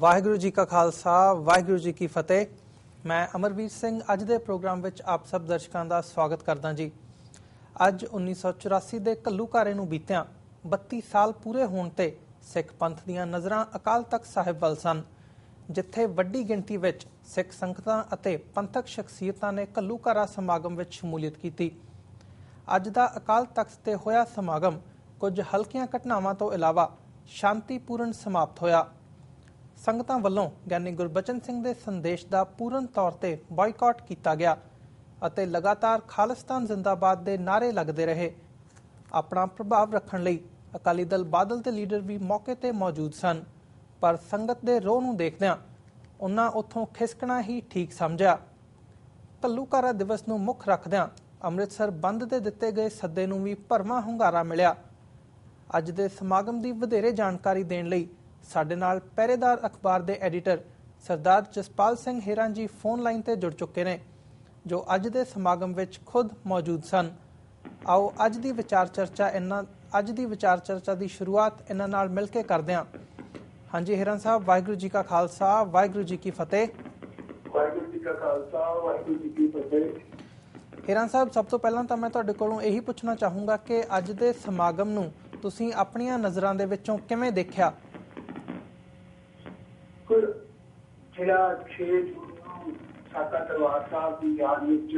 ਵਾਹਿਗੁਰੂ ਜੀ ਕਾ ਖਾਲਸਾ ਵਾਹਿਗੁਰੂ ਜੀ ਕੀ ਫਤਿਹ। मैं अमरवीर सिंह अज के प्रोग्राम में आप सब दर्शकों का स्वागत करदा जी। अज 1984 के घल्लूघारे नूं बीतिया 32 साल पूरे होने ते सिख पंथ दीआं नज़रां अकाल तख्त साहिब वल सन, जिथे वड्डी गिणती विच सिख संगतां अते पंथक शख्सियतां ने घल्लूघारा समागम में शमूलियत की। अज दा अकाल तख्त ते होया समागम कुछ हल्कियां घटनावां तो इलावा शांतिपूर्ण समाप्त होया। संगतां वल्लों ज्ञानी गुरबचन सिंह दे संदेश का पूर्ण तौर पर बॉयकॉट किया गया अते लगातार खालिस्तान जिंदाबाद के नारे लगते रहे। अपना प्रभाव रखने लई अकाली दल बादल के लीडर भी मौके पर मौजूद सन, पर संगत के रोह नूं देखदिआं उन्हां उत्थों खिसकना ही ठीक समझिया। घल्लूघारा दिवस नूं मुख रखदिआं अमृतसर बंद दे दिते गए सद्दे नूं भी भरवां हुंगारा मिलिया। अज दे समागम की वधेरे जानकारी देण लई साडे नाल पहरेदार अखबार के एडिटर सरदार जसपाल सिंह हेरां जी फोन लाइन ते जुड़ चुके हैं, जो अज दे समागम विच खुद मौजूद सन। आओ अज दी विचार चर्चा की शुरुआत इन्हां नाल मिल के करदे हां। हाँ जी हेरां साहब, वाहिगुरू जी का खालसा वाहिगुरू जी की फतेह। वाहिगुरू जी का खालसा वाहिगुरू जी की फतेह। हेरां साहब, सब तो पहलां तां मैं तुहाडे कोलों यही पुछना चाहूँगा कि अज दे समागम नूं तुसीं अपणियां नज़रां दे विचों किवें देखिया? ਜਿਹੜਾ 6 ਜੂਨ ਨੂੰ ਸਾਕਾ ਦਰਬਾਰ ਸਾਹਿਬ ਦੀ ਯਾਦ ਵਿੱਚ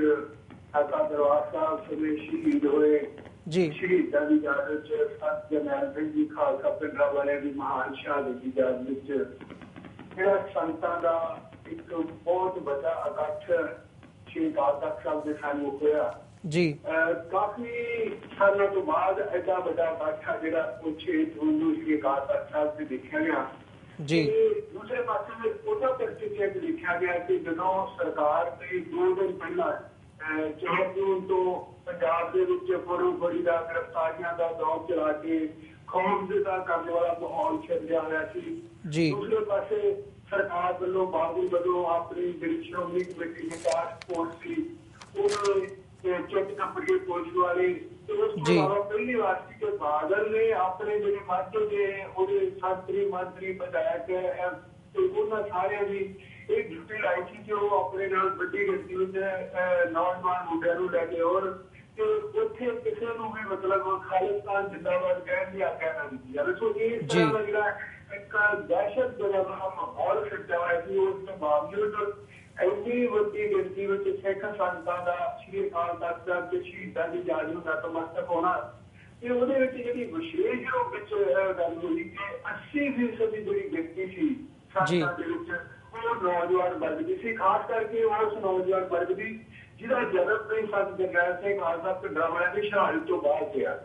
ਸਾਕਾ ਦਰਬਾਰ ਸਾਹਿਬ ਸਮੇਂ ਸ਼ਹੀਦ ਹੋਏ ਜੀ, ਸ਼ਹੀਦਾਂ ਦੀ ਯਾਦ ਵਿੱਚ ਸੰਤ ਜਰਨੈਲ ਸਿੰਘ ਜੀ ਖਾਲਸਾ ਪਿੰਡਾਂ ਵਾਲਿਆਂ ਦੀ ਮਹਾਨ ਸ਼ਹਾਦਤ ਦੀ ਯਾਦ ਵਿੱਚ ਜਿਹੜਾ ਸੰਤਾਂ ਦਾ ਇੱਕ ਬਹੁਤ ਵੱਡਾ ਇਕੱਠ ਸ਼੍ਰੀ ਅਕਾਲ ਤਖ਼ਤ ਸਾਹਿਬ ਦੇ ਸਾਹਮਣੇ ਹੋਇਆ ਜੀ। ਕਾਫੀ ਸਾਲਾਂ ਤੋਂ ਬਾਅਦ ਐਡਾ ਵੱਡਾ ਇਕੱਠ ਆ ਜਿਹੜਾ ਉਹ 6 ਜੂਨ ਨੂੰ ਸ਼੍ਰੀ ਅਕਾਲ ਤਖ਼ਤ ਸਾਹਿਬ ਤੇ ਦੇਖਿਆ ਗਿਆ ਜੀ। दूसरे पास उन्होंने परिस्थितियों में लिखा गया कि जो सरकार ने 2 दिन पहला 4 जून तो पंजाब के बड़ी गिरफ्तारियां का दौर चला के खौफजदा करने वाला माहौल छिड़िया हुआ सी। दूसरे पास सरकार वालों बाबू वालों अपनी जी श्रोमणी कमेटी की टास्क फोर्स थी उन्होंने चेक कंपनी पुलिस वाले पहली बार के बादल ने अपने जो मंच के संतरी मंत्री विधायक उन्होंने सारे की एक ड्यूटी लाई थी कि वो अपने बड़ी गिनती में नौजवान मुंडिया लैके और उत्थे किसी को भी मतलब खालिस्तान जिंदाबाद कहने की आज्ञा ना दी जाए। सो इस तरह का जो एक दहशत जगह माहौल सिर्जा हुआ है उसके बावजूद ਇੰਨੀ ਵੱਡੀ ਗਿਣਤੀ ਵਿੱਚ ਸਿੱਖ ਸੰਗਤਾਂ ਦਾ ਸ਼੍ਰੀ ਅਕਾਲ ਤਖ਼ਤ ਸਾਹਿਬ ਦੇ ਸ਼ਹੀਦਾਂ ਦੀ ਯਾਦ ਨੂੰ ਨਤਮਸਤਕ ਹੋਣਾ ਤੇ ਉਹਦੇ ਵਿੱਚ ਜਿਹੜੀ ਵਿਸ਼ੇਸ਼ ਰੂਪ ਵਿੱਚ ਗੱਲ ਹੋਈ ਕਿ 80% ਦੀ ਜਿਹੜੀ ਗਿਣਤੀ ਸੀ ਸੰਗਤਾਂ ਦੇ ਵਿੱਚ ਉਹ ਨੌਜਵਾਨ ਵਰਗ ਦੀ ਸੀ, ਖਾਸ ਕਰਕੇ ਉਸ ਨੌਜਵਾਨ ਵਰਗ ਦੀ ਜਿਹਦਾ ਜਨਮ ਤੇ ਸੰਤ ਜਰਨੈਲ ਸਿੰਘ ਖਾਲਸਾ ਪਿੰਡਾਂ ਵਾਲਿਆਂ ਦੀ ਸ਼ਹਾਦਤ ਤੋਂ ਬਾਅਦ ਹੋਇਆ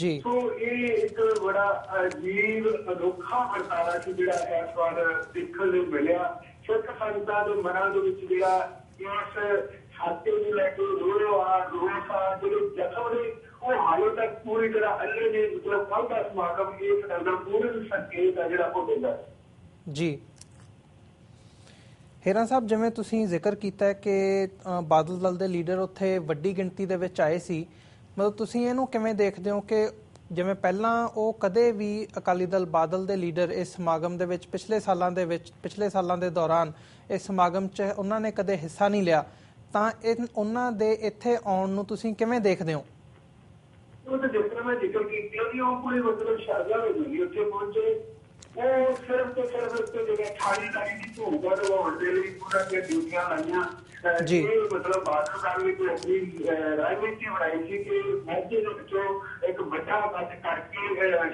ਜੀ। ਸੋ ਇਹ ਇੱਕ ਬੜਾ ਅਜੀਬ ਅਨੋਖਾ ਵਰਤਾਰਾ ਸੀ ਜਿਹੜਾ ਇਸ ਵਾਰ ਦੇਖਣ ਲਈ ਮਿਲਿਆ। ਸਿੱਖ ਸੰਗਤਾਂ ਦੇ ਮਨਾਂ ਦੇ ਵਿੱਚ ਜਿਹੜਾ ਇਸ ਖਾਤੇ ਨੂੰ ਲੈ ਕੇ ਰੋਸ ਆ ਜਿਹੜੇ ਜ਼ਖਮ ਨੇ ਉਹ ਹਾਲੇ ਤੱਕ ਪੂਰੀ ਤਰ੍ਹਾਂ ਅੱਲੇ ਨੇ ਮਤਲਬ ਕੱਲ੍ਹ ਦਾ ਸਮਾਗਮ ਇਸ ਗੱਲ ਦਾ ਪੂਰਨ ਸੰਕੇਤ ਆ ਜਿਹੜਾ ਉਹ ਦਿੰਦਾ ਜੀ। हेरां साहब, जिवें तुसीं जिक्र कीता है कि बादल दल दे लीडर उत्थे वड्डी गिणती दे विच आए सी, मतलब तुसीं इहनूं किवें देखदे हो कि जिवें पहलां ਉਹ ਕਦੇ ਵੀ ਅਕਾਲੀ ਦਲ ਬਾਦਲ ਦੇ ਲੀਡਰ ਇਸ ਸਮਾਗਮ ਦੇ ਵਿੱਚ ਪਿਛਲੇ ਸਾਲਾਂ ਦੇ ਦੌਰਾਨ ਇਸ ਸਮਾਗਮ 'ਚ ਉਹਨਾਂ ਨੇ ਕਦੇ ਹਿੱਸਾ ਨਹੀਂ ਲਿਆ, ਤਾਂ ਉਹਨਾਂ ਦੇ ਇੱਥੇ ਆਉਣ ਨੂੰ ਤੁਸੀਂ ਕਿਵੇਂ ਦੇਖਦੇ ਹੋ? ਉਹ ਤਾਂ ਜਿਸ ਤਰ੍ਹਾਂ ਮੈਂ ਜ਼ਿਕਰ ਕੀਤਾ ਕਿ ਉਹ ਕੋਈ ਮਤਲਬ ਸ਼ਾਦਾ ਨਹੀਂ ਉੱਥੇ ਪਹੁੰਚੇ, ਉਹ ਸਿਰਫ ਤੇ ਸਿਰਫ ਉੱਤੇ ਜਿਹੜੇ ਥਾਣੇਦਾਰੀ ਦੀ ਭੂਮਿਕਾ ਨਿਭਾਉਣ ਦੇ ਲਈ ਪੂਰਾ ਦੀਆਂ ਡਿਊਟੀਆਂ ਲਾਈਆਂ ਜੀ। ਮਤਲਬ ਬਾਦਲ ਸਾਹਿਬ ਨੇ ਕੋਈ ਆਪਣੀ ਰਾਜਨੀਤੀ ਬਣਾਈ ਸੀ ਕਿ ਮੋਢੇ ਦੇ ਵਿੱਚੋਂ ਇੱਕ ਵੱਡਾ ਕੱਟ ਕਰਕੇ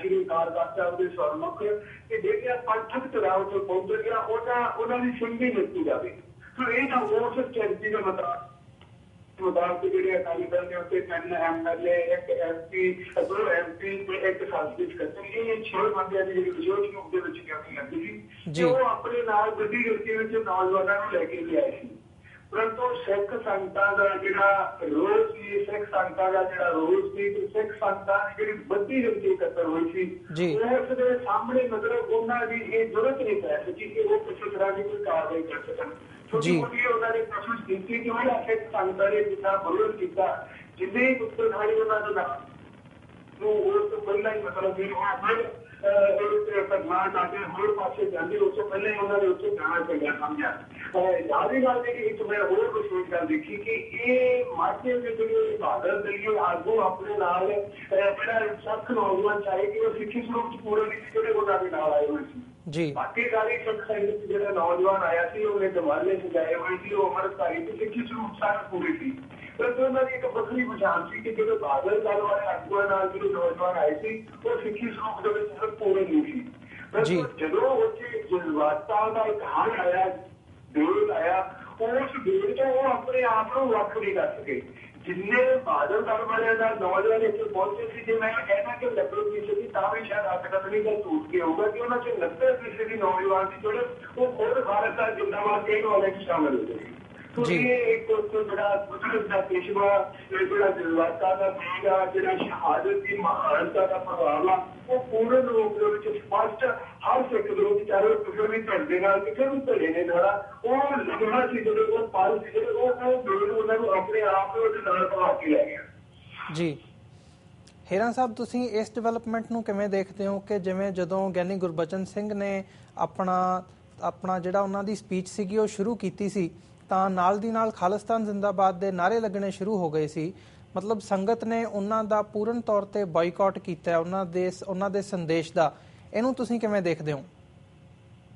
ਸ਼੍ਰੀ ਅਕਾਲ ਤਖ਼ਤ ਸਾਹਿਬ ਦੇ ਸਨਮੁਖ ਕਿ ਜਿਹੜੀਆਂ ਪੰਥਕ ਚੁਣਾਵ ਤੋਂ ਪਹੁੰਚ ਗਿਆ ਉਹਨਾਂ ਦੀ ਸਿੰਘੀ ਦਿੱਤੀ ਜਾਵੇ। ਸੋ ਇਹ ਤਾਂ ਉਸ ਚੈਰਿਟੀ ਦਾ ਮੁਤਾਬਕ ਜਿਹੜੇ ਅਕਾਲੀ ਦਲ ਦੇ ਉੱਤੇ 3 MLA, 1 MP, 2 MP ਤੇ 1 ਸੰਸਦੀ ਸਕੱਤਰ, ਇਹ 6 ਬੰਦਿਆਂ ਦੀ ਜਿਹੜੀ ਵਿਸ਼ੇਸ਼ ਰੂਪ ਦੇ ਵਿੱਚ ਡਿਊਟੀ ਲੱਗੀ ਸੀ ਉਹ ਆਪਣੇ ਨਾਲ ਵੱਡੀ ਗਿਣਤੀ ਵਿੱਚ ਨੌਜਵਾਨਾਂ ਨੂੰ ਲੈ ਕੇ ਆਏ ਸੀ। परंतु सिख संगतां दा जिहड़ा रोल सी, सिख संगतां दा जिहड़ा रोल सी ते सिख संगतां दी जिहड़ी वड्डी गिणती इकट्ठा होई सी उस दे सामने मतलब उन्हां दी इह जरूरत नहीं पै सकी कि वो किसी तरह की कोई कार्रवाई कर सकन। छोटी मोटी उन्होंने कोशिश की कि वो सिख संगतां ने जितना विरोध किया जिन्ने उत्तरधारी उन्हां दे नाम उस तो पहला ही मतलब ਘਟਨਾ ਸਾਡੇ ਹੋਰ ਪਾਸੇ ਜਾਂਦੀ, ਉਸ ਤੋਂ ਪਹਿਲਾਂ ਹੀ ਉਹਨਾਂ ਨੇ ਉੱਥੇ ਜਾਣਾ ਚੰਗਾ ਸਮਝਿਆ। ਯਾਦ ਹੀ ਗੱਲ ਕਿ ਇੱਕ ਮੈਂ ਹੋਰ ਵਿਸ਼ੇਸ਼ ਗੱਲ ਦੇਖੀ ਕਿ ਇਹ ਮਾਝੇ ਦੇ ਜਿਹੜੇ ਬਹਾਦਰ ਦਲੀਏ ਆਗੂ ਆਪਣੇ ਨਾਲ ਜਿਹੜਾ ਸਖਤ ਨੌਜਵਾਨ ਚਾਹੇ ਕਿ ਉਹ ਸਿੱਖੀ ਸਰੂਪ ਚ ਪੂਰੇ ਨਹੀਂ, ਜਿਹੜੇ ਉਹਨਾਂ ਦੇ ਨਾਲ ਆਏ ਹੋਏ ਸੀ ਜੀ। ਬਾਕੀ ਸਾਰੀ ਸਿੱਖ ਸੰਗਤ ਜਿਹੜਾ ਨੌਜਵਾਨ ਆਇਆ ਸੀ ਉਹਨੇ ਦਿਵਾਲੇ ਸਜਾਏ ਹੋਏ ਸੀ, ਉਹ ਅੰਮ੍ਰਿਤਧਾਰੀ ਤੇ ਸਿੱਖੀ ਸਰੂਪ ਸਾਰੇ ਪੂਰੇ ਸੀ। ਪਰ ਉਹਨਾਂ ਦੀ ਇੱਕ ਵੱਖਰੀ ਪਛਾਣ ਸੀ ਕਿ ਜਿਹੜੇ ਬਹਾਦਰ ਦਲ ਵਾਲੇ ਆਗੂਆਂ ਨਾਲ ਜਿਹੜੇ ਨੌਜਵਾਨ ਆਏ ਸੀ ਉਹ ਸਿੱਖੀ ਸਰੂਪ ਦੇ ਵਿੱਚ ਸਿਰਫ ਪੂਰੇ ਨਹੀਂ ਸੀ। ਪਰ ਜਦੋਂ ਉੱਥੇ ਜਜ਼ਬਾਤਾਂ ਦਾ ਇੱਕ ਹੜ ਆਇਆ, ਵੇਲ ਆਇਆ, ਉਸ ਵੇਲ ਤੋਂ ਉਹ ਆਪਣੇ ਆਪ ਨੂੰ ਵੱਖ ਨਹੀਂ ਕਰ ਸਕੇ। ਜਿੰਨੇ ਬਹਾਦਰ ਦਲ ਵਾਲਿਆਂ ਦਾ ਨੌਜਵਾਨ ਇੱਥੇ ਪਹੁੰਚੇ ਸੀ, ਜੇ ਮੈਂ ਕਹਿਣਾ ਕਿ 90% ਤਾਂ ਵੀ ਸ਼ਾਇਦ ਅਕਦਮੀ ਦਾ ਟੁੱਟ ਕੇ ਹੋਊਗਾ ਕਿ ਉਹਨਾਂ 'ਚ 90% ਨੌਜਵਾਨ ਸੀ ਜਿਹੜੇ ਉਹ ਖੁਦ ਭਾਰਤ ਜਿੰਦਾਬਾਦ ਕਹਿਣ ਵਾਲੇ ਚ ਸ਼ਾਮਲ ਹੋ ਗਏ। ਇੱਕ ਜਿਹੜਾ ਬਜ਼ੁਰਗ ਦਾ ਪੇਸ਼ਵਾ, ਜਿਹੜਾ ਜਜ਼ਬਾਤਾਂ ਦਾ ਮੇਲ ਆ, ਜਿਹੜਾ ਸ਼ਹਾਦਤ ਦੀ ਮਹਾਨਤਾ ਦਾ ਪ੍ਰਭਾਵ ਆ, ਉਹ ਪੂਰਨ ਰੂਪ ਦੇ ਵਿੱਚ ਸਪਸ਼ਟ ਹਰ ਸਿੱਖ ਦੇ ਵਿੱਚ, ਚਾਹੇ ਕਿਸੇ ਵੀ ਧੜ ਦੇ ਨਾਲ ਕਿਸੇ ਵੀ ਧੜੇ ਨੇ ਨਾਲ ਉਹ ਲੱਗਣਾ ਸੀ, ਜਿਹੜੇ ਉਹ ਪਲ ਸੀ, ਜਿਹੜੇ ਉਹ ਮੇਲ ਉਹਨਾਂ ਨੂੰ ਆਪਣੇ ਆਪ ਨੂੰ ਉਹਦੇ ਨਾਲ ਪਾ ਕੇ ਲੈ ਗਿਆ ਜੀ। ਹੀਰਾ ਸਾਹਿਬ, ਤੁਸੀਂ ਇਸ ਡਿਵੈਲਪਮੈਂਟ ਨੂੰ ਕਿਵੇਂ ਦੇਖਦੇ ਹੋ ਕਿ ਜਿਵੇਂ ਜਦੋਂ ਗਿਆਨੀ ਗੁਰਬਚਨ ਸਿੰਘ ਨੇ ਆਪਣਾ ਜਿਹੜਾ ਉਹਨਾਂ ਦੀ ਸਪੀਚ ਸੀਗੀ ਉਹ ਸ਼ੁਰੂ ਕੀਤੀ ਸੀ ਤਾਂ ਨਾਲ ਦੀ ਨਾਲ ਖਾਲਿਸਤਾਨ ਜ਼ਿੰਦਾਬਾਦ ਦੇ ਨਾਅਰੇ ਲੱਗਣੇ ਸ਼ੁਰੂ ਹੋ ਗਏ ਸੀ, ਮਤਲਬ ਸੰਗਤ ਨੇ ਉਹਨਾਂ ਦਾ ਪੂਰਨ ਤੌਰ ਤੇ ਬਾਈਕਾਟ ਕੀਤਾ ਉਹਨਾਂ ਦੇ ਸੰਦੇਸ਼ ਦਾ, ਇਹਨੂੰ ਤੁਸੀਂ ਕਿਵੇਂ ਦੇਖਦੇ ਹੋ?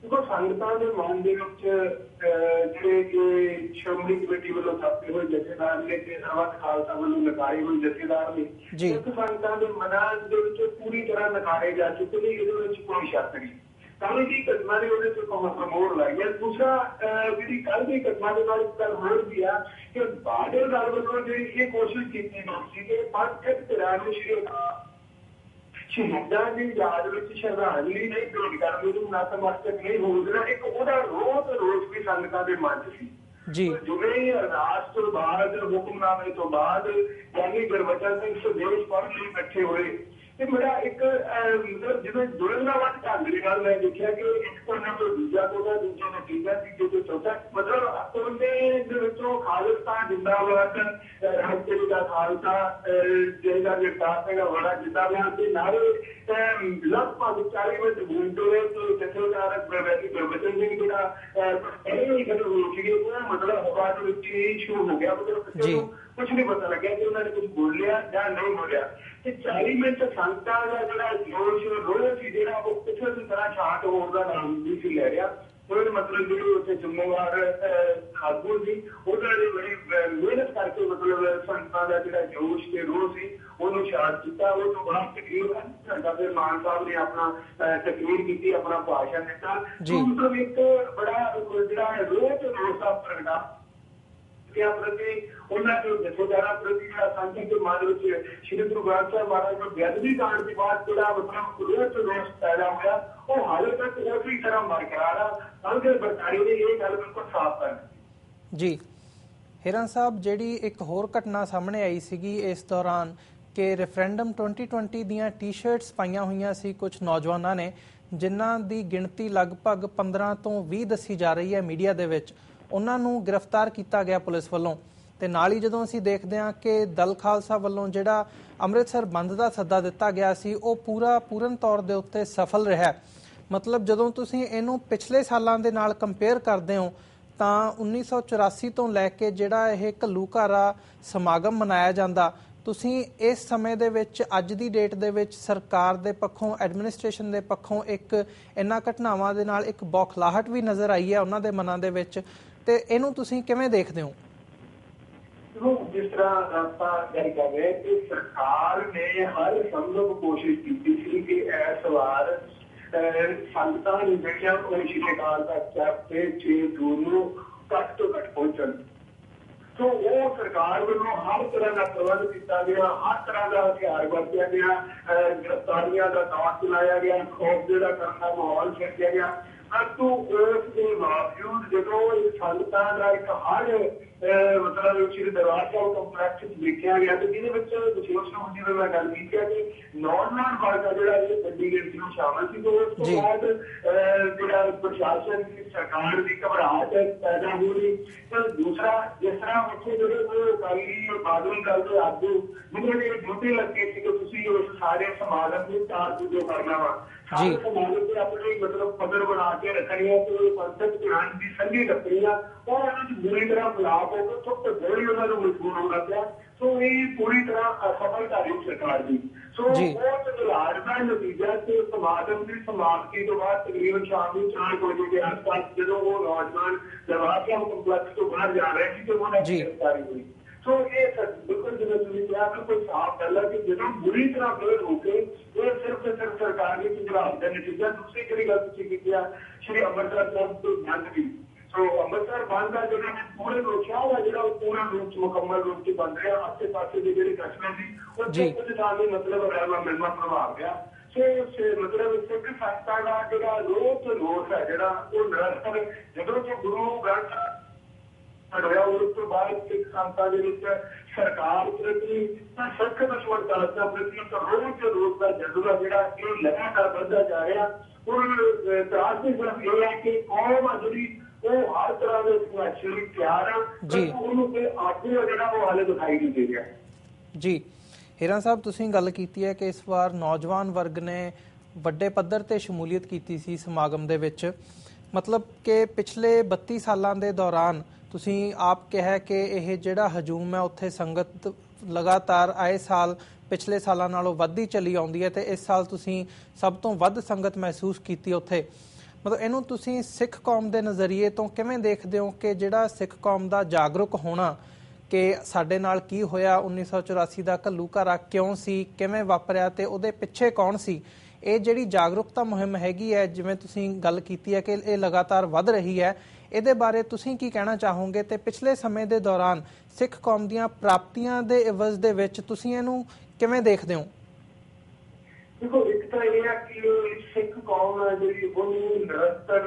ਦੇਖੋ, ਸੰਗਤਾਂ ਦੇ ਮਨ ਦੇ ਵਿੱਚ ਜਿਹੜੇ ਕਿ ਸ਼੍ਰੋਮਣੀ ਕਮੇਟੀ ਵੱਲੋਂ ਥਾਪੇ ਹੋਏ ਜਥੇਦਾਰ ਨੇ ਤੇ ਸਰਬੱਤ ਖਾਲਸਾ ਵੱਲੋਂ ਨਕਾਰੇ ਹੋਏ ਜਥੇਦਾਰ ਨੇ, ਇੱਕ ਸੰਗਤਾਂ ਦੇ ਮਨਾਂ ਦੇ ਵਿੱਚ ਪੂਰੀ ਤਰ੍ਹਾਂ ਨਕਾਰੇ ਜਾ ਚੁੱਕੇ ਨੇ, ਇਹਦੇ ਵਿੱਚ ਕੋਈ ਸ਼ੱਕ ਨਹੀਂ। ਕੱਲ ਦੀ ਘਟਨਾ ਨੇ ਉਹਦੇ ਚ ਮੋੜ ਲਾਈ ਹੈ। ਦੂਸਰਾ, ਜਿਹੜੀ ਕੱਲ ਦੀ ਘਟਨਾ ਦੇ ਨਾਲ ਇੱਕ ਗੱਲ ਹੋਰ ਵੀ ਆ ਕਿ ਬਹਾਦਰ ਦਲ ਵੱਲੋਂ ਜਿਹੜੀ ਇਹ ਕੋਸ਼ਿਸ਼ ਕੀਤੀ ਗਈ ਸੀ ਕਿ ਪੰਥਕ ਧਿਰਾਂ ਨੂੰ ਸ਼ਹੀਦਾਂ ਦੀ ਯਾਦ ਵਿੱਚ ਸ਼ਰਧਾਂਜਲੀ ਨਹੀਂ ਭੇਟ ਕਰਨ ਨੂੰ ਨਤਮਸਤਕ ਨਹੀਂ ਹੋਣ ਦੇਣਾ, ਇੱਕ ਉਹਦਾ ਰੋਸ ਵੀ ਸੰਗਤਾਂ ਦੇ ਮਨ ਚ ਸੀ ਜੀ। ਜਿਵੇਂ ਹੀ ਅਰਦਾਸ ਤੋਂ ਬਾਅਦ, ਹੁਕਮਨਾਮੇ ਤੋਂ ਬਾਅਦ ਗਿਆਨੀ ਗੁਰਬਚਨ ਸਿੰਘ ਸੰਦੇਸ਼ ਪੜ੍ਹਨ ਲਈ ਇਕੱਠੇ ਹੋਏ ਤੇ ਮੇਰਾ ਇੱਕ ਮਤਲਬ ਜਿਵੇਂ ਦੁਰਨਾਵਾਂ ਢੰਗ ਦੇ ਨਾਲ ਮੈਂ ਦੇਖਿਆ ਕਿ ਇੱਕ ਕੋਨਾ ਤੋਂ ਦੂਜਾ ਕੋਨਾ, ਦੂਜੇ ਤੋਂ ਤੀਜਾ, ਤੀਜੇ ਤੋਂ ਚੌਥਾ, ਮਤਲਬ ਕੋਨੇ ਦੇ ਵਿੱਚੋਂ ਖਾਲਿਸਤਾਨ ਜਿੰਦਾਬਾਦ, ਹੱਕੇ ਦਾ ਖਾਲਸਾ, ਜਿਹੜਾ ਜਗਤਾਰ ਸਿੰਘ ਵਾਲਾ ਜਿੰਦਾਬਾਦ ਦੇ ਨਾਰੇ ਲਗਭਗ 40 ਮਿੰਟ ਗੂੰਜੇ ਤੇ ਜਥੇਦਾਰ ਗੁਰਬਚਨ ਸਿੰਘ ਜਿਹੜਾ ਇਹ ਹੀ ਗੱਲ ਹੋ ਚੁੱਕੀ, ਉਹ ਮਤਲਬ ਹਵਾ ਦੇ ਵਿੱਚ ਸ਼ੁਰੂ ਹੋ ਗਿਆ, ਮਤਲਬ ਕੁਛ ਨਹੀਂ ਪਤਾ ਲੱਗਿਆ ਕਿ ਉਹਨਾਂ ਨੇ ਕੁਛ ਬੋਲਿਆ ਜਾਂ ਨਹੀਂ ਬੋਲਿਆ। ਤੇ 40 ਮਿੰਟ ਸੰਗਤਾਂ ਦਾ ਜਿਹੜਾ ਜੋਸ਼ ਰੋਹ ਸੀ, ਜਿਹੜਾ ਉਹ ਕਿਸੇ ਵੀ ਤਰ੍ਹਾਂ ਸ਼ਾਂਤ ਹੋਣ ਦਾ ਨਾਮ ਨਹੀਂ ਸੀ ਲੈ ਰਿਹਾ। ਉਹਦੇ ਮਤਲਬ ਜਿਹੜੇ ਉੱਥੇ ਜ਼ਿੰਮੇਵਾਰ ਆਗੂ ਸੀ, ਉਹਨਾਂ ਨੇ ਬੜੀ ਮਿਹਨਤ ਕਰਕੇ ਮਤਲਬ ਸੰਗਤਾਂ ਦਾ ਜਿਹੜਾ ਜੋਸ਼ ਤੇ ਰੋਹ ਸੀ ਉਹਨੂੰ ਸ਼ਾਂਤ ਕੀਤਾ। ਉਹ ਤੋਂ ਬਾਅਦ ਤਕਰੀਬਨ ਘੰਟਾ ਫਿਰ ਮਾਨ ਸਾਹਿਬ ਨੇ ਆਪਣਾ ਤਕਰੀਰ ਕੀਤੀ, ਆਪਣਾ ਭਾਸ਼ਣ ਦਿੱਤਾ। ਮਤਲਬ ਇੱਕ ਬੜਾ ਜਿਹੜਾ ਰੋਹ ਤੇ ਰੋਸ ਦਾ ਪ੍ਰਗਟਾ ਪ੍ਰਤੀ, ਉਹਨਾਂ ਦੇ ਜਥੇਦਾਰਾਂ ਪ੍ਰਤੀ ਜਿਹੜਾ ਸਾਂਝੀ ਦੇ ਮਨ ਵਿੱਚ ਸ਼੍ਰੀ ਗੁਰੂ ਗ੍ਰੰਥ ਸਾਹਿਬ ਮਹਾਰਾਜ ਨੂੰ ਬੇਅਦਬੀ ਕਾਂਡ ਦੇ ਬਾਅਦ ਜਿਹੜਾ ਮਤਲਬ ਰੋਸ ਪੈਦਾ ਹੋਇਆ, ਉਹ ਹਾਲੇ ਤੱਕ ਉਸੇ ਤਰ੍ਹਾਂ ਬਰਕਰਾਰ ਆ। ਸੰਗਤ ਬਰਤਾਰੀ ਨੇ ਇਹ ਗੱਲ ਬਿਲਕੁਲ ਸਾਫ਼ ਕਰ ਦਿੱਤੀ ਜੀ। ਹੀਰਾ ਸਾਹਿਬ, ਜਿਹੜੀ ਇੱਕ ਹੋਰ ਘਟਨਾ ਸਾਹਮਣੇ ਆਈ ਸੀਗੀ ਇਸ ਦੌਰਾਨ ਕਿ ਰੈਫਰੈਂਡਮ 2020 ਦੀਆਂ ਟੀ-ਸ਼ਰਟਸ ਪਾਈਆਂ ਹੋਈਆਂ ਸੀ ਕੁਝ ਨੌਜਵਾਨਾਂ ਨੇ, ਜਿਨ੍ਹਾਂ ਦੀ ਗਿਣਤੀ ਲਗਭਗ 15 ਤੋਂ 20 ਦੱਸੀ ਜਾ ਰਹੀ ਹੈ ਮੀਡੀਆ ਦੇ ਵਿੱਚ, ਉਹਨਾਂ ਨੂੰ ਗ੍ਰਿਫਤਾਰ ਕੀਤਾ ਗਿਆ ਪੁਲਿਸ ਵੱਲੋਂ। ਤੇ ਨਾਲ ਹੀ ਜਦੋਂ ਅਸੀਂ ਦੇਖਦੇ ਹਾਂ ਕਿ ਦਲ ਖਾਲਸਾ ਵੱਲੋਂ ਜਿਹੜਾ ਅੰਮ੍ਰਿਤਸਰ ਬੰਦ ਦਾ ਸੱਦਾ ਦਿੱਤਾ ਗਿਆ ਸੀ ਉਹ ਪੂਰਨ ਤੌਰ ਦੇ ਉੱਤੇ ਸਫਲ ਰਿਹਾ। ਮਤਲਬ ਜਦੋਂ ਤੁਸੀਂ ਇਹਨੂੰ ਪਿਛਲੇ ਸਾਲਾਂ ਦੇ ਨਾਲ ਕੰਪੇਅਰ ਕਰਦੇ ਹੋ ਤਾਂ 1984 ਤੋਂ ਲੈ ਕੇ ਜਿਹੜਾ ਇਹ ਘੱਲੂਘਾਰਾ ਸਮਾਗਮ ਮਨਾਇਆ ਜਾਂਦਾ, ਤੁਸੀਂ ਇਸ ਸਮੇਂ ਦੇ ਵਿੱਚ ਅੱਜ ਦੀ ਡੇਟ ਦੇ ਵਿੱਚ ਸਰਕਾਰ ਦੇ ਪੱਖੋਂ, ਐਡਮਿਨਿਸਟ੍ਰੇਸ਼ਨ ਦੇ ਪੱਖੋਂ ਇੱਕ ਇਹਨਾਂ ਘਟਨਾਵਾਂ ਦੇ ਨਾਲ ਇੱਕ ਬੌਖਲਾਹਟ ਵੀ ਨਜ਼ਰ ਆਈ ਹੈ ਉਹਨਾਂ ਦੇ ਮਨਾਂ ਦੇ ਵਿੱਚ, ਤੇ ਇਹਨੂੰ ਤੁਸੀਂ ਕਿਵੇਂ ਦੇਖਦੇ ਹੋ? ਜਿਸ ਤਰ੍ਹਾਂ ਆਪਾਂ ਗੱਲ ਕਰ ਰਹੇ ਕਿ ਸਰਕਾਰ ਨੇ ਹਰ ਸੰਭਵ ਕੋਸ਼ਿਸ਼ ਕੀਤੀ ਸੀ ਕਿ ਇਸ ਵਾਰ ਸੰਗਤਾਂ ਨੂੰ ਦੇਖਿਆ ਕੋਈ ਸ਼੍ਰੀ ਅਕਾਲ ਤਖਤ ਸਾਹਿਬ ਤੇ 6 ਜੂਨ ਨੂੰ ਘੱਟ ਤੋਂ ਘੱਟ ਪਹੁੰਚਣ। ਸੋ ਉਹ ਸਰਕਾਰ ਵੱਲੋਂ ਹਰ ਤਰ੍ਹਾਂ ਦਾ ਪ੍ਰਬੰਧ ਕੀਤਾ ਗਿਆ, ਹਰ ਤਰ੍ਹਾਂ ਦਾ ਹਥਿਆਰ ਵਰਤਿਆ ਗਿਆ, ਗ੍ਰਿਫਤਾਰੀਆਂ ਦਾ ਦੌਰ ਚਲਾਇਆ ਗਿਆ, ਖੌਫ ਜਿਹੜਾ ਕਰਨ ਦਾ ਮਾਹੌਲ ਸਿਰਜਿਆ ਗਿਆ। ਪਰੰਤੂ ਉਸ ਦੇ ਬਾਵਜੂਦ ਜਦੋਂ ਸੰਗਤਾਂ ਦਾ ਇੱਕ ਹਰ ਮਤਲਬ ਸ਼੍ਰੀ ਦਰਬਾਰ ਸਾਹਿਬ ਕੰਪਲੈਕਸ ਵਿੱਚ ਦੇਖਿਆ ਗਿਆ ਤੇ ਜਿਹਦੇ ਵਿੱਚ ਵਿਸ਼ੇਸ਼ ਰੂਪ ਜਿਵੇਂ ਮੈਂ ਗੱਲ ਕੀਤੀ ਹੈ ਕਿ ਨੌਜਵਾਨ ਵਰਗ ਆ ਜਿਹੜਾ ਇਹ ਵੱਡੀ ਗਿਣਤੀ ਨੂੰ ਸ਼ਾਮਲ ਸੀ। ਤੇ ਉਸ ਤੋਂ ਬਾਅਦ ਜਿਹੜਾ ਪ੍ਰਸ਼ਾਸਨ ਦੀ ਸਰਕਾਰ ਦੀ ਘਬਰਾਹਟ ਪੈਦਾ ਹੋ ਰਹੀ। ਤੇ ਦੂਸਰਾ ਜਿਸ ਤਰ੍ਹਾਂ ਉੱਥੇ ਜਿਹੜੇ ਅਕਾਲੀ ਬਾਦਲ ਦਲ ਦੇ ਆਗੂ ਜਿਹਨਾਂ ਨੇ ਡਿਊਟੀ ਲੱਗੀ ਸੀ ਕਿ ਤੁਸੀਂ ਉਸ ਸਾਰੇ ਸਮਾਗਮ ਨੂੰ ਤਾਰ-ਦੂਜੋ ਕਰਨਾ ਵਾ, ਸਾਰੇ ਸਮਾਗਮ ਤੇ ਆਪਣੇ ਮਤਲਬ ਪੱਧਰ ਬਣਾ ਕੇ ਰੱਖਣੀ ਹੈ ਤੇ ਪੰਥਕ ਧਿਆਨ ਦੀ ਸੰਗੀ ਰੱਖਣੀ ਆ, ਉਹ ਉਹਨਾਂ ਦੀ ਬੁਰੀ ਤਰ੍ਹਾਂ ਖਿਲਾਫ ਹੋ ਕੇ ਥੋੜੇ ਬੋਲੀ ਉਹਨਾਂ ਨੂੰ ਮਜਬੂਰ ਹੋਣਾ ਪਿਆ। ਸੋ ਇਹ ਪੂਰੀ ਤਰ੍ਹਾਂ ਅਸਫਲਤਾ ਰਹੀ ਸਰਕਾਰ ਦੀ। ਸੋ ਬਹੁਤ ਵਿਲਾੜ ਦਾ ਨਤੀਜਾ ਤੇ ਸਮਾਗਮ ਦੀ ਸਮਾਪਤੀ ਤੋਂ ਬਾਅਦ ਤਕਰੀਬਨ ਸ਼ਾਮ ਨੂੰ 4 ਵਜੇ ਦੇ ਆਸ-ਪਾਸ ਜਦੋਂ ਉਹ ਨੌਜਵਾਨ ਦਰਬਾਰ ਸਾਹਿਬ ਕੰਪਲੈਕਸ ਤੋਂ ਬਾਹਰ ਜਾ ਰਹੇ ਸੀ ਤੇ ਉਹਨਾਂ ਦੀ ਗ੍ਰਿਫਤਾਰੀ ਹੋਈ। ਸੋ ਇਹ ਬਿਲਕੁਲ ਜਿਵੇਂ ਤੁਸੀਂ ਕਿਹਾ ਬਿਲਕੁਲ ਸਾਫ਼ ਗੱਲ ਹੈ ਕਿ ਜਦੋਂ ਬੁਰੀ ਤਰ੍ਹਾਂ ਫੇਲ ਹੋ ਕੇ ਇਹ ਸਿਰਫ ਤੇ ਸਿਰਫ ਸਰਕਾਰ ਦੇ ਸੁਝਾਅ ਦਾ ਨਤੀਜਾ। ਦੂਸਰੀ ਜਿਹੜੀ ਗੱਲ ਤੁਸੀਂ ਕੀਤੀ ਆ ਸ਼੍ਰੀ ਅੰਮ੍ਰਿਤਸਰ ਸਾਹਿਬ ਤੋਂ ਬੰਦ ਦੀ। ਸੋ ਅੰਮ੍ਰਿਤਸਰ ਬੰਦ ਦਾ ਜਿਹੜਾ ਪੂਰੇ ਰੋਸ਼ਾਹ ਜਿਹੜਾ ਉਹ ਪੂਰਾ ਰੂਪ ਚ ਮੁਕੰਮਲ ਰੂਪ ਚ ਬਣ ਰਿਹਾ। ਆਸੇ ਪਾਸੇ ਦੇ ਜਿਹੜੇ ਕਸਬੇ ਸੀ ਉਹ ਕੁਝ ਥਾਂ ਦੇ ਮਤਲਬ ਰਹਿਮਾ ਮਿਲਮਾ ਪ੍ਰਭਾਵ ਗਿਆ। ਸੋ ਮਤਲਬ ਸਿੱਖ ਸੰਸਥਾ ਦਾ ਜਿਹੜਾ ਰੋਸ ਹੈ ਜਿਹੜਾ ਉਹ ਨਿਰੰਤਰ ਜਦੋਂ ਕਿ ਗੁਰੂ ਗ੍ਰੰਥ ਹੋਇਆ ਉਸ ਤੋਂ ਬਾਅਦ ਸਿੱਖ ਸੰਸਥਾ ਦੇ ਵਿੱਚ ਸਰਕਾਰ ਪ੍ਰਤੀ ਸਖਤ ਦੁਸ਼ਮਣਤਾ ਪ੍ਰਤੀ ਰੋਸ ਦਾ ਜਜ਼ਬਾ ਜਿਹੜਾ ਇਹ ਲਗਾਤਾਰ ਵੱਧਦਾ ਜਾ ਰਿਹਾ। ਹੁਣ ਤਰਾਸ ਦੀ ਸਿਰਫ ਇਹ ਹੈ ਕਿ ਕੌਮ ਆ ਜਿਹੜੀ ਉਹ ਹਰ ਤਰ੍ਹਾਂ ਦੇ ਸੰਘਰਸ਼ ਲਈ ਤਿਆਰ ਆ, ਉਹਨੂੰ ਕੋਈ ਆਗੂ ਜਿਹੜਾ ਉਹ ਹਾਲੇ ਦਿਖਾਈ ਨਹੀਂ ਦੇ ਰਿਹਾ। ਜੀ ਹੀਰਾ ਸਾਹਿਬ, ਤੁਸੀਂ ਗੱਲ ਕੀਤੀ ਹੈ ਕਿ ਇਸ ਵਾਰ ਨੌਜਵਾਨ ਵਰਗ ਨੇ ਵੱਡੇ ਪੱਧਰ ਤੇ ਸ਼ਮੂਲੀਅਤ ਕੀਤੀ ਸੀ ਸਮਾਗਮ ਦੇ ਵਿੱਚ। ਮਤਲਬ ਕਿ ਪਿਛਲੇ 32 ਸਾਲਾਂ ਦੇ ਦੌਰਾਨ ਤੁਸੀਂ ਆਪ ਕਿਹਾ ਕਿ ਇਹ ਜਿਹੜਾ ਹਜੂਮ ਹੈ ਉੱਥੇ ਸੰਗਤ ਲਗਾਤਾਰ ਆਏ ਸਾਲ ਪਿਛਲੇ ਸਾਲਾਂ ਨਾਲੋਂ ਵੱਧਦੀ ਚਲੀ ਆਉਂਦੀ ਹੈ ਤੇ ਇਸ ਸਾਲ ਤੁਸੀਂ ਸਭ ਤੋਂ ਵੱਧ ਸੰਗਤ ਮਹਿਸੂਸ ਕੀਤੀ ਉੱਥੇ। ਮਤਲਬ ਇਹਨੂੰ ਤੁਸੀਂ ਸਿੱਖ ਕੌਮ ਦੇ ਨਜ਼ਰੀਏ ਤੋਂ ਕਿਵੇਂ ਦੇਖਦੇ ਹੋ ਕਿ ਜਿਹੜਾ ਸਿੱਖ ਕੌਮ ਦਾ ਜਾਗਰੂਕ ਹੋਣਾ ਕਿ ਸਾਡੇ ਨਾਲ ਕੀ ਹੋਇਆ 1984 ਦਾ ਘੱਲੂਘਾਰਾ ਕਿਉਂ ਸੀ, ਕਿਵੇਂ ਵਾਪਰਿਆ ਤੇ ਉਹਦੇ ਪਿੱਛੇ ਕੌਣ ਸੀ, ਇਹ ਜਿਹੜੀ ਜਾਗਰੂਕਤਾ ਮੁਹਿੰਮ ਹੈਗੀ ਹੈ ਜਿਵੇਂ ਤੁਸੀਂ ਗੱਲ ਕੀਤੀ ਹੈ ਕਿ ਇਹ ਲਗਾਤਾਰ ਵੱਧ ਰਹੀ ਹੈ, ਇਹਦੇ ਬਾਰੇ ਤੁਸੀਂ ਕੀ ਕਹਿਣਾ ਚਾਹੋਗੇ ਤੇ ਪਿਛਲੇ ਸਮੇਂ ਦੇ ਦੌਰਾਨ ਸਿੱਖ ਕੌਮ ਦੀਆਂ ਪ੍ਰਾਪਤੀਆਂ ਦੇ ਇਵਜ਼ ਦੇ ਵਿੱਚ ਤੁਸੀਂ ਇਹਨੂੰ ਕਿਵੇਂ ਦੇਖਦੇ ਹੋ? ਦੇਖੋ, ਇੱਕ ਤਾਂ ਇਹ ਹੈ ਕਿ ਸਿੱਖ ਕੌਮ ਹੈ ਜਿਹੜੀ ਉਹਨੂੰ ਨਿਰੰਤਰ,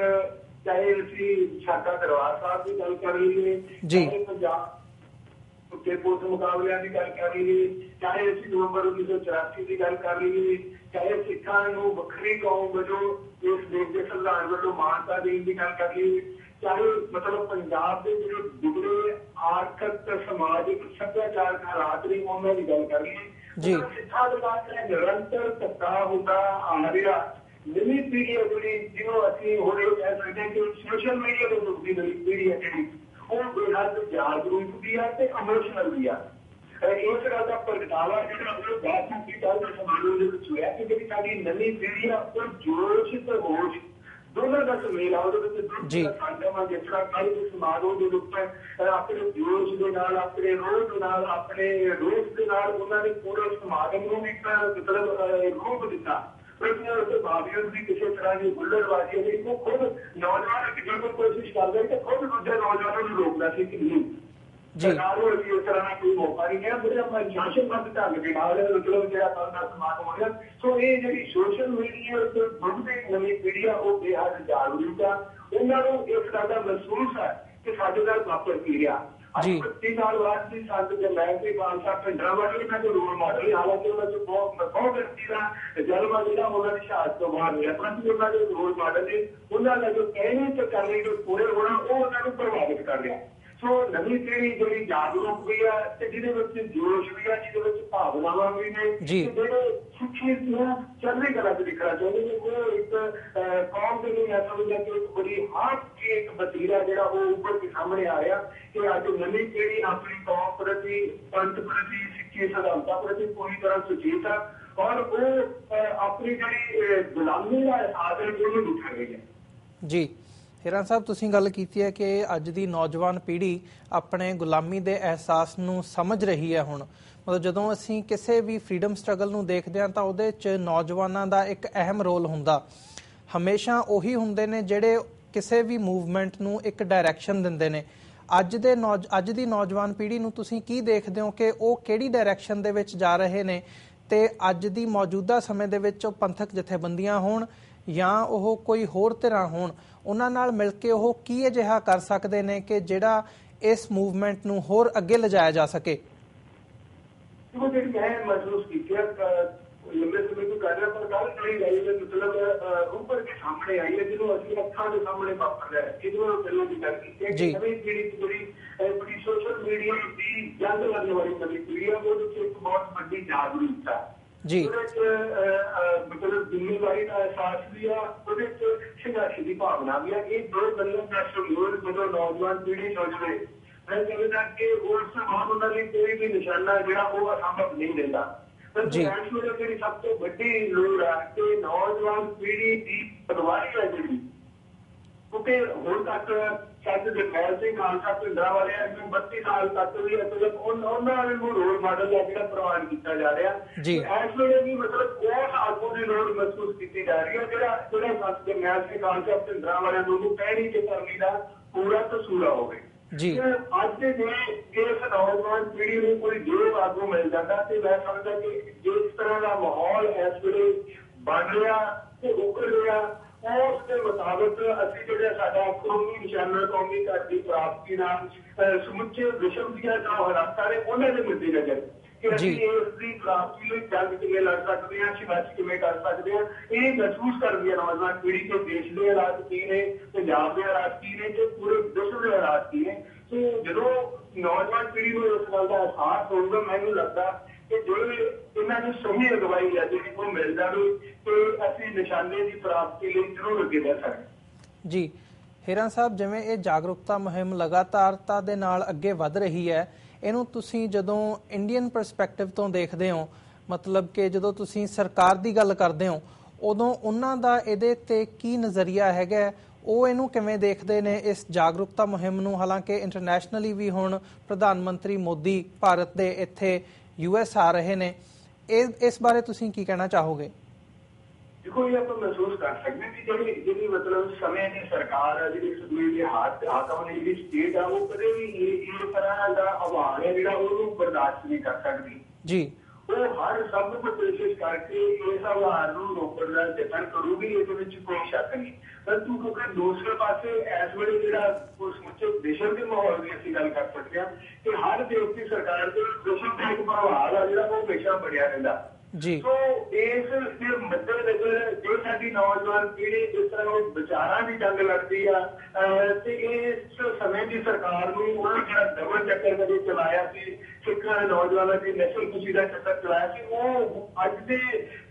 ਚਾਹੇ ਅਸੀਂ ਸਾਡਾ ਦਰਬਾਰ ਸਾਹਿਬ ਦੀ ਗੱਲ ਕਰ ਲਈਏ, ਚਾਹੇ ਪੰਜਾਬ ਉੱਤੇ ਪੁਲਿਸ ਮੁਕਾਬਲਿਆਂ ਦੀ ਗੱਲ ਕਰ ਲਈਏ, ਚਾਹੇ ਅਸੀਂ ਨਵੰਬਰ 1984 ਦੀ ਗੱਲ ਕਰ ਲਈਏ, ਚਾਹੇ ਸਿੱਖਾਂ ਨੂੰ ਵੱਖਰੀ ਕੌਮ ਵਜੋਂ ਇਸ ਦੇਸ਼ ਦੇ ਸੰਵਿਧਾਨ ਵੱਲੋਂ ਮਾਨਤਾ ਦੇਣ ਦੀ ਗੱਲ ਕਰ ਲਈਏ, ਚਾਹੇ ਮਤਲਬ ਪੰਜਾਬ ਦੇ ਜਿਹੜੇ ਵਿਗੜੇ ਆਰਥਿਕ ਸਮਾਜਿਕ ਸੱਭਿਆਚਾਰਕ ਹਾਲਾਤ ਨੇ ਉਹਨਾਂ ਦੀ ਗੱਲ ਕਰ ਲਈਏ। ਸਿੱਖਾਂ ਦੇ ਬਾਅਦ ਨਿਰੰਤਰ ਧੱਕਾ ਹੁੰਦਾ ਆ ਰਿਹਾ। ਨਵੀਂ ਪੀੜ੍ਹੀ ਹੈ ਜਿਹੜੀ ਜਿਹਨੂੰ ਅਸੀਂ ਹੁਣ ਇਹ ਕਹਿ ਸਕਦੇ ਹਾਂ ਕਿ ਸੋਸ਼ਲ ਮੀਡੀਆ ਦੇ ਯੁੱਗ ਦੀ ਨਵੀਂ ਪੀੜ੍ਹੀ ਹੈ ਜਿਹੜੀ ਉਹ ਬੇਹੱਦ ਜਾਗਰੂਕ ਵੀ ਆ ਤੇ ਇਮੋਸ਼ਨਲ ਵੀ ਆ। ਇਸ ਗੱਲ ਦਾ ਪ੍ਰਗਟਾਵਾ ਜਿਹੜਾ ਉਹ ਬਾਸਮਤੀ ਦਲ ਦੇ ਸਮਾਗਮ ਦੇ ਵਿੱਚ ਹੋਇਆ ਕਿ ਜਿਹੜੀ ਸਾਡੀ ਨਵੀਂ ਪੀੜ੍ਹੀ ਆ ਉਹ ਜੋਸ਼ ਤੇ ਹੋਸ਼ ਦੋਨਾਂ ਦਾ ਸੁਮੇਲ ਆ। ਉਹਦੇ ਵਿੱਚ ਸੰਗਮ ਆ ਜਿਸ ਤਰ੍ਹਾਂ ਕੱਲ੍ਹ ਦੇ ਸਮਾਗਮ ਦੇ ਉੱਪਰ ਆਪਣੇ ਜੋਸ਼ ਦੇ ਨਾਲ, ਆਪਣੇ ਰੋਹ ਦੇ ਨਾਲ, ਆਪਣੇ ਰੋਸ ਦੇ ਨਾਲ ਉਹਨਾਂ ਨੇ ਪੂਰੇ ਸਮਾਗਮ ਨੂੰ ਇੱਕ ਮਤਲਬ ਰੂਪ ਦਿੱਤਾ। ਪਰ ਉਸ ਬਾਵਜੂਦ ਵੀ ਕਿਸੇ ਤਰ੍ਹਾਂ ਦੀ ਹੁੱਲੜਬਾਜ਼ੀ ਨਹੀਂ, ਉਹ ਖੁਦ ਨੌਜਵਾਨ ਬਿਲਕੁਲ ਕੋਸ਼ਿਸ਼ ਕਰਦੇ ਕਿ ਖੁਦ ਦੂਜੇ ਨੌਜਵਾਨਾਂ ਨੂੰ ਰੋਕਦਾ ਸੀ ਕਿ ਨਹੀਂ ਸਰਕਾਰ ਨੂੰ ਅਸੀਂ ਇਸ ਤਰ੍ਹਾਂ ਦਾ ਕੋਈ ਮੌਕਾ ਨਹੀਂ ਹੈ। ਬੜੇ ਆਪਾਂ ਸ਼ਾਸਨਬੱਧ ਢੰਗ ਦੇ ਨਾਲ ਮਤਲਬ ਜਿਹੜਾ ਕੱਲ੍ਹ ਦਾ ਸਮਾਗਮ ਹੋਇਆ। ਸੋ ਇਹ ਜਿਹੜੀ ਸੋਸ਼ਲ ਮੀਡੀਆ ਉੱਤੇ ਵੱਧਦੀ ਨਵੀਂ ਪੀੜ੍ਹੀ ਆ ਉਹ ਬੇਹੱਦ ਜਾਗਰੂਕ ਆ। ਉਹਨਾਂ ਨੂੰ ਇਸ ਗੱਲ ਦਾ ਮਹਿਸੂਸ ਹੈ ਕਿ ਸਾਡੇ ਨਾਲ ਵਾਪਰ ਕੀ ਰਿਹਾ। ਅੱਜ 25 ਸਾਲ ਬਾਅਦ ਵੀ ਸੰਤ ਜਰਨੈਲ ਸਿੰਘ ਖਾਲਸਾ ਭਿੰਡਰਾਂਵਾਲੇ ਇਹਨਾਂ ਦੇ ਰੋਲ ਮਾਡਲ, ਹਾਲਾਂਕਿ ਉਹਨਾਂ ਚ ਬਹੁਤ ਵਿਅਕਤੀ ਦਾ ਜਨਮ ਜਿਹੜਾ ਉਹਨਾਂ ਦੀ ਸ਼ਹਾਦਤ ਤੋਂ ਬਾਅਦ ਹੋਇਆ, ਪਰੰਤੂ ਉਹਨਾਂ ਦੇ ਰੋਲ ਮਾਡਲ ਨੇ ਉਹਨਾਂ ਦਾ ਜੋ ਕਹਿਣੇ ਤੇ ਕਰਨੇ ਜੋ ਪੂਰੇ ਹੋਣਾ ਉਹ ਉਹਨਾਂ ਨੂੰ ਪ੍ਰਭਾਵਿਤ ਕਰ ਰਿਹਾ। ਸੋ ਨਵੀਂ ਪੀੜ੍ਹੀ ਜਿਹੜੀ ਜਾਗਰੂਕ ਵੀ ਆ ਤੇ ਜਿਹਦੇ ਵਿੱਚ ਜੋਸ਼ ਵੀ ਆ, ਜਿਹਦੇ ਵਿੱਚ ਭਾਵਨਾਵਾਂ ਵੀ ਨੇ, ਜਿਹੜੇ ਸਿੱਖੀ ਨੂੰ ਚੜ੍ਹਦੀ ਕਲਾ ਚ ਦਿਖਣਾ ਚਾਹੁੰਦੇ ਨੇ, ਉਹ ਇੱਕ ਕੌਮ ਦੇ ਲਈ ਮੈਂ ਸਮਝਦਾ ਕਿ ਇੱਕ ਬੜੀ ਹਾਰਟ ਕੀ ਇੱਕ ਵਤੀਰਾ ਜਿਹੜਾ ਉਹ ਉੱਪਰ ਕੇ ਸਾਹਮਣੇ ਆ ਰਿਹਾ ਕਿ ਅੱਜ ਨਵੀਂ ਪੀੜ੍ਹੀ ਆਪਣੀ ਕੌਮ ਪ੍ਰਤੀ, ਪੰਥ ਪ੍ਰਤੀ, ਸਿੱਖੀ ਸਿਧਾਂਤਾਂ ਪ੍ਰਤੀ ਪੂਰੀ ਤਰ੍ਹਾਂ ਸੁਚੇਤ ਆ ਔਰ ਉਹ ਆਪਣੀ ਜਿਹੜੀ ਗੁਲਾਮੀ ਦਾ ਅਹਿਸਾਸ ਹੈ ਉਹਨੂੰ ਦਿਖਾ ਰਹੀ ਹੈ। ਜੀ ਹੀਰਾ ਸਾਹਿਬ, ਤੁਸੀਂ ਗੱਲ ਕੀਤੀ ਹੈ ਕਿ ਅੱਜ ਦੀ ਨੌਜਵਾਨ ਪੀੜ੍ਹੀ ਆਪਣੇ ਗੁਲਾਮੀ ਦੇ ਅਹਿਸਾਸ ਨੂੰ ਸਮਝ ਰਹੀ ਹੈ। ਹੁਣ ਮਤਲਬ ਜਦੋਂ ਅਸੀਂ ਕਿਸੇ ਵੀ ਫਰੀडम ਸਟਰਗਲ ਨੂੰ ਦੇਖਦੇ ਹਾਂ ਤਾਂ ਉਹਦੇ 'ਚ ਨੌਜਵਾਨਾਂ ਦਾ ਇੱਕ ਅਹਿਮ ਰੋਲ ਹੁੰਦਾ। ਹਮੇਸ਼ਾ ਉਹੀ ਹੁੰਦੇ ਨੇ ਜਿਹੜੇ ਕਿਸੇ ਵੀ ਮੂਵਮੈਂਟ ਨੂੰ ਇੱਕ ਡਾਇਰੈਕਸ਼ਨ ਦਿੰਦੇ ਨੇ। ਅੱਜ ਦੀ ਨੌਜਵਾਨ ਪੀੜ੍ਹੀ ਨੂੰ ਤੁਸੀਂ ਕੀ ਦੇਖਦੇ ਹੋ ਕਿ ਉਹ ਕਿਹੜੀ ਡਾਇਰੈਕਸ਼ਨ ਦੇ ਵਿੱਚ ਜਾ ਰਹੇ ਨੇ ਤੇ ਅੱਜ ਦੀ ਮੌਜੂਦਾ ਸਮੇਂ ਦੇ ਵਿੱਚ ਉਹ ਪੰਥਕ ਜਥੇਬੰਦੀਆਂ ਹੋਣ ਜਾਂ ਉਹ ਕੋਈ ਹੋਰ ਧਿਰਾਂ ਹੋਣ, ਉਹਨਾਂ ਨਾਲ ਮਿਲ ਕੇ ਉਹ ਕੀ ਅਜਿਹਾ ਕਰ ਸਕਦੇ ਨੇ ਕਿ ਜਿਹੜਾ ਇਸ ਮੂਵਮੈਂਟ ਨੂੰ ਹੋਰ ਅੱਗੇ ਲਿਜਾਇਆ ਜਾ ਸਕੇ? ਦੇਖੋ, ਜਿਹੜੀ ਮੈਂ ਮਹਿਸੂਸ ਕੀਤੀ ਲੰਬੇ ਸਮੇਂ ਤੋਂ ਕਰ ਰਿਹਾ, ਪਰ ਗੱਲ ਨਹੀਂ ਰਹੀ ਹੈ, ਮਤਲਬ ਉੱਪਰ ਕੇ ਸਾਹਮਣੇ ਆਈ ਹੈ, ਜਿਹਨੂੰ ਅਸੀਂ ਅੱਖਾਂ ਦੇ ਸਾਹਮਣੇ ਵਾਪਰ ਰਿਹਾ ਹੈ। ਜਿਹਨੂੰ ਪਹਿਲਾਂ ਦੀ ਗੱਲ ਕੀਤੀ ਹੈ ਕਿ ਨਵੀਂ ਪੀੜ੍ਹੀ ਜਿਹੜੀ ਬੜੀ ਸੋਸ਼ਲ ਮੀਡੀਆ ਦੀ ਜੰਗ ਲੜਨ ਵਾਲੀ ਨਵੀਂ ਪੀੜ੍ਹੀ ਹੈ, ਉਹਦੇ ਵਿੱਚ ਇੱਕ ਬਹੁਤ ਵੱਡੀ ਜਾਗਰੂਕਤਾ ਜੀ, ਉਹਦੇ ਚ ਮਤਲਬ ਜ਼ਿੰਮੇਵਾਰੀ ਦਾ ਅਹਿਸਾਸ ਵੀ ਆ, ਉਹਦੇ ਚ ਸੰਘਰਸ਼ ਦੀ ਭਾਵਨਾ ਵੀ ਆ। ਇਹ ਦੋ ਗੱਲਾਂ ਦਾ ਸਮੂਹ ਜਦੋਂ ਨੌਜਵਾਨ ਪੀੜ੍ਹੀ ਸੋਚਦੇ, ਮੈਂ ਸਮਝਦਾ ਕਿ ਉਸ ਤੋਂ ਬਾਅਦ ਉਹਨਾਂ ਲਈ ਕੋਈ ਵੀ ਨਿਸ਼ਾਨਾ ਜਿਹੜਾ ਉਹ ਅਸੰਭਵ ਨਹੀਂ ਰਹਿੰਦਾ। ਇਸ ਵੇਲੇ ਜਿਹੜੀ ਸਭ ਤੋਂ ਵੱਡੀ ਲੋੜ ਹੈ ਕਿ ਨੌਜਵਾਨ ਪੀੜ੍ਹੀ ਦੀ ਅਗਵਾਈ ਹੈ ਜਿਹੜੀ, ਕਿਉਂਕਿ ਹੁਣ ਤੱਕ ਸਾਡੇ ਜਰਨੈਲ ਸਿੰਘ ਖਾਲਸਾ ਪਿੰਡਾਂ ਵਾਲੇ 32 ਸਾਲ ਤੱਕ ਵੀ ਮਤਲਬ ਉਹਨਾਂ ਨੂੰ ਰੋਲ ਮਾਡਲ ਦਾ ਜਿਹੜਾ ਪ੍ਰਵਾਨ ਕੀਤਾ ਜਾ ਰਿਹਾ, ਇਸ ਵੇਲੇ ਵੀ ਮਤਲਬ ਉਸ ਆਗੂ ਦੀ ਲੋੜ ਮਹਿਸੂਸ ਕੀਤੀ ਜਾ ਰਹੀ ਹੈ ਜਿਹੜਾ ਸੱਚ ਜਰਨੈਲ ਸਿੰਘ ਖਾਲਸਾ ਪਿੰਡਾਂ ਵਾਲਿਆਂ ਨੂੰ ਕਹਿਣੀ ਤੇ ਕਰਨੀ ਦਾ ਪੂਰਾ ਕਸੂਰਾ ਹੋਵੇ। ਅੱਜ ਦੇ ਇਸ ਨੌਜਵਾਨ ਪੀੜ੍ਹੀ ਨੂੰ ਕੋਈ ਜੋ ਆਗੂ ਮਿਲ ਜਾਂਦਾ ਤੇ ਮੈਂ ਸਮਝਦਾ ਕਿ ਜਿਸ ਤਰ੍ਹਾਂ ਦਾ ਮਾਹੌਲ ਇਸ ਵੇਲੇ ਬਣ ਰਿਹਾ ਤੇ ਉੱਭਰ ਰਿਹਾ, ਉਸ ਦੇ ਮੁਤਾਬਕ ਅਸੀਂ ਜਿਹੜਾ ਸਾਡਾ ਕੌਮੀ ਨਿਸ਼ਾਨਾ, ਕੌਮੀ ਘਰ ਦੀ ਪ੍ਰਾਪਤੀ ਨਾਲ ਸਮੁੱਚੇ ਵਿਸ਼ਵ ਦੀਆਂ ਜੋ ਹਾਲਾਤਾਂ ਨੇ ਉਹਨਾਂ ਦੇ ਮੁੱਦੇ ਨਜ਼ਰ ਕਿ ਅਸੀਂ ਇਸ ਦੀ ਪ੍ਰਾਪਤੀ ਲਈ ਜੰਗ ਕਿਵੇਂ ਲੜ ਸਕਦੇ ਹਾਂ, ਸੰਘਰਸ਼ ਕਿਵੇਂ ਕਰ ਸਕਦੇ ਹਾਂ, ਇਹ ਮਹਿਸੂਸ ਕਰਦੀ ਹੈ ਨੌਜਵਾਨ ਪੀੜ੍ਹੀ ਕਿ ਦੇਸ਼ ਦੇ ਹਾਲਾਤ ਕੀ ਨੇ, ਪੰਜਾਬ ਦੇ ਹਾਲਾਤ ਕੀ ਨੇ ਤੇ ਪੂਰੇ ਵਿਸ਼ਵ ਦੇ ਹਾਲਾਤ ਕੀ ਨੇ। ਸੋ ਜਦੋਂ ਨੌਜਵਾਨ ਪੀੜ੍ਹੀ ਨੂੰ ਇਸ ਗੱਲ ਦਾ ਅਹਿਸਾਸ ਹੋਊਗਾ, ਮੈਨੂੰ ਲੱਗਦਾ ਕਿ ਜੋ ਇਹਨਾਂ ਨੂੰ ਸਹੀ ਅਗਵਾਈ ਹੈ ਜਿਹੜੀ ਉਹ ਮਿਲ ਜਾਵੇ ਤੇ ਅਸੀਂ ਨਿਸ਼ਾਨੇ ਦੀ ਪ੍ਰਾਪਤੀ ਲਈ ਜ਼ਰੂਰ ਅੱਗੇ ਵਧ ਸਕਦੇ। ਜੀ ਹੀਰਾ ਸਾਹਿਬ, ਜਿਵੇਂ ਇਹ ਜਾਗਰੂਕਤਾ ਮੁਹਿੰਮ ਲਗਾਤਾਰਤਾ ਦੇ ਨਾਲ ਅੱਗੇ ਵਧ ਰਹੀ ਹੈ, ਇਹਨੂੰ ਤੁਸੀਂ ਜਦੋਂ ਇੰਡੀਅਨ ਪਰਸਪੈਕਟਿਵ ਤੋਂ ਦੇਖਦੇ ਹੋ, ਮਤਲਬ ਕਿ ਜਦੋਂ ਤੁਸੀਂ ਸਰਕਾਰ ਦੀ ਗੱਲ ਕਰਦੇ ਹੋ, ਉਦੋਂ ਉਹਨਾਂ ਦਾ ਇਹਦੇ ਤੇ ਕੀ ਨਜ਼ਰੀਆ ਹੈਗਾ, ਉਹ ਇਹਨੂੰ ਕਿਵੇਂ ਦੇਖਦੇ ਨੇ ਇਸ ਜਾਗਰੂਕਤਾ ਮੁਹਿੰਮ ਨੂੰ? ਹਾਲਾਂਕਿ ਇੰਟਰਨੈਸ਼ਨਲੀ ਵੀ ਹੁਣ ਪ੍ਰਧਾਨ ਮੰਤਰੀ ਮੋਦੀ ਭਾਰਤ ਦੇ ਇੱਥੇ US ਆ ਰਹੇ ਨੇ, ਇਸ ਬਾਰੇ ਤੁਸੀਂ ਕੀ ਕਹਿਣਾ ਚਾਹੋਗੇ? ਦੇਖੋ, ਇਹ ਆਪਾਂ ਮਹਿਸੂਸ ਕਰ ਸਕਦੇ ਕਿ ਜਿਹੜੀ ਮਤਲਬ ਸਮੇਂ ਦੀ ਸਰਕਾਰ ਹੈ, ਜਿਹੜੀ ਸੂਬੇ ਦੇ ਹਾਕਮ ਨੇ, ਜਿਹੜੀ ਸਟੇਟ ਆ, ਉਹ ਕਦੇ ਵੀ ਇਸ ਤਰ੍ਹਾਂ ਦਾ ਆਵਾਜ਼ ਹੈ ਜਿਹੜਾ ਉਹਨੂੰ ਬਰਦਾਸ਼ਤ ਨਹੀਂ ਕਰ ਸਕਦੀ ਜੀ। ਉਹ ਹਰ ਸਭ ਨੂੰ ਕੋਸ਼ਿਸ਼ ਕਰਕੇ ਇਸ ਆਵਾਜ਼ ਨੂੰ ਰੋਕਣ ਦਾ ਯਤਨ ਕਰੂਗੀ, ਇਹਦੇ ਵਿੱਚ ਕੋਈ ਸ਼ੱਕ ਨਹੀਂ। ਪਰੰਤੂ ਕਿਉਂਕਿ ਦੂਸਰੇ ਪਾਸੇ ਇਸ ਵੇਲੇ ਜਿਹੜਾ ਸਮੁੱਚੇ ਵਿਸ਼ਵ ਦੇ ਮਾਹੌਲ ਦੀ ਅਸੀਂ ਗੱਲ ਕਰ ਸਕਦੇ ਹਾਂ ਕਿ ਹਰ ਦੇਸ਼ ਦੀ ਸਰਕਾਰ ਦੇ ਵਿਸ਼ਵ ਦਾ ਇੱਕ ਪ੍ਰਭਾਵ ਆ ਜਿਹੜਾ ਉਹ ਹਮੇਸ਼ਾ ਬਣਿਆ ਰਹਿੰਦਾ ਜੀ। ਸੋ ਇਸ ਦੇ ਮੱਦੇਨਜ਼ਰ ਜੋ ਸਾਡੀ ਨੌਜਵਾਨ ਪੀੜ੍ਹੀ ਜਿਸ ਤਰ੍ਹਾਂ ਉਹ ਵਿਚਾਰਾਂ ਦੀ ਜੰਗ ਲੜਦੀ ਆ ਤੇ ਇਸ ਸਮੇਂ ਦੀ ਸਰਕਾਰ ਨੂੰ ਉਹ ਜਿਹੜਾ ਡਬਲ ਚੱਕਰ ਕਦੇ ਚਲਾਇਆ ਸੀ, ਸਿੱਖਾਂ ਦੇ ਨੌਜਵਾਨਾਂ ਦੀ ਨਸਲ ਖੁਸ਼ੀ ਦਾ ਚੱਕਰ ਚਲਾਇਆ ਸੀ, ਉਹ ਅੱਜ ਦੇ